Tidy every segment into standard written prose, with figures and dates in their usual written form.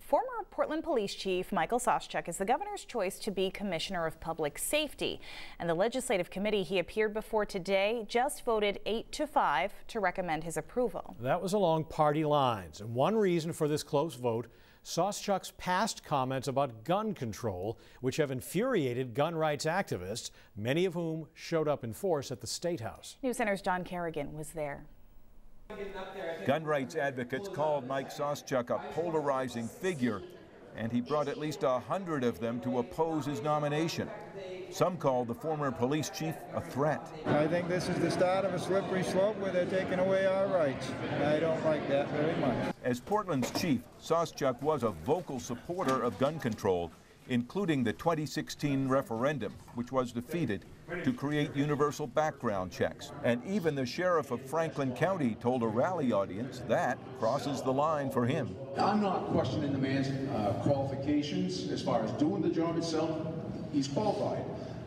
Former Portland Police Chief Michael Sauschuck is the governor's choice to be Commissioner of Public Safety. And the legislative committee he appeared before today just voted 8-5 to recommend his approval. That was along party lines. And one reason for this close vote, Sauschuck's past comments about gun control, which have infuriated gun rights activists, many of whom showed up in force at the State House. News Center's John Kerrigan was there. Gun rights advocates called Mike Sauschuck a polarizing figure, and he brought at least 100 of them to oppose his nomination. Some called the former police chief a threat. I think this is the start of a slippery slope where they're taking away our rights. I don't like that very much. As Portland's chief, Sauschuck was a vocal supporter of gun control, including the 2016 referendum, which was defeated, to create universal background checks. And even the sheriff of Franklin County told a rally audience that crosses the line for him. I'm not questioning the man's qualifications as far as doing the job itself. He's qualified.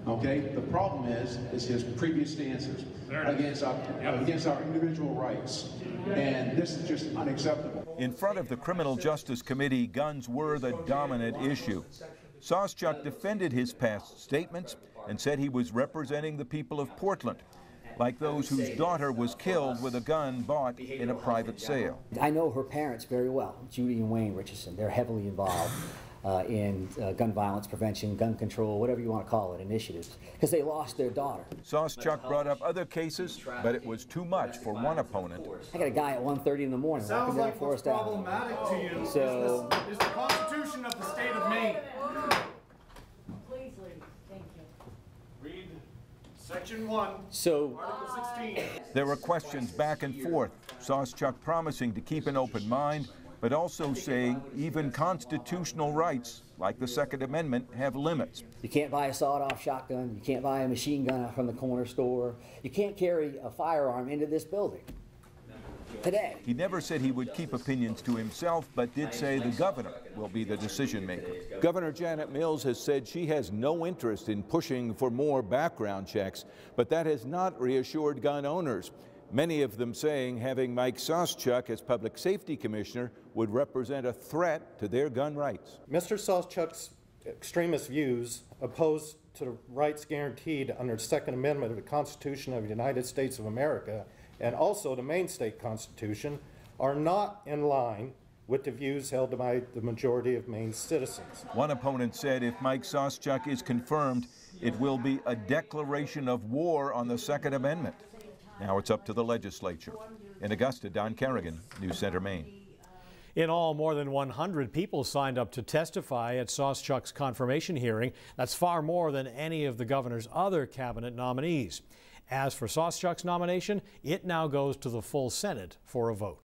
Okay, the problem is his previous stances against our individual rights, and this is just unacceptable. In front of the Criminal Justice Committee, guns were the dominant issue. Sauschuck defended his past statements and said he was representing the people of Portland, like those whose daughter was killed with a gun bought in a private sale. I know her parents very well, Judy and Wayne Richardson. They're heavily involved in gun violence prevention, gun control, whatever you want to call it, initiatives, because they lost their daughter. Sauschuck brought up other cases, but it was too much for one opponent. I got a guy at 1:30 in the morning walking down Forest Avenue. Problematic to you So, is the Constitution of the state of Maine. Please leave. Thank you. Read Section 1, so Article 16. There were questions back and forth, Sauschuck promising to keep an open mind, but also saying even constitutional rights, like the Second Amendment, have limits. you can't buy a sawed-off shotgun, you can't buy a machine gun from the corner store, you can't carry a firearm into this building today. He never said he would keep opinions to himself, but did say the governor will be the decision maker. Governor Janet Mills has said she has no interest in pushing for more background checks, but that has not reassured gun owners. Many of them saying having Mike Sauschuck as Public Safety Commissioner would represent a threat to their gun rights. Mr. Sauschuck's extremist views opposed to the rights guaranteed under the Second Amendment of the Constitution of the United States of America and also the Maine State Constitution are not in line with the views held by the majority of Maine's citizens. One opponent said if Mike Sauschuck is confirmed, it will be a declaration of war on the Second Amendment. Now it's up to the legislature. In Augusta, Don Kerrigan, News Center, Maine. In all, more than 100 people signed up to testify at Sauschuck's confirmation hearing. That's far more than any of the governor's other cabinet nominees. As for Sauschuck's nomination, it now goes to the full Senate for a vote.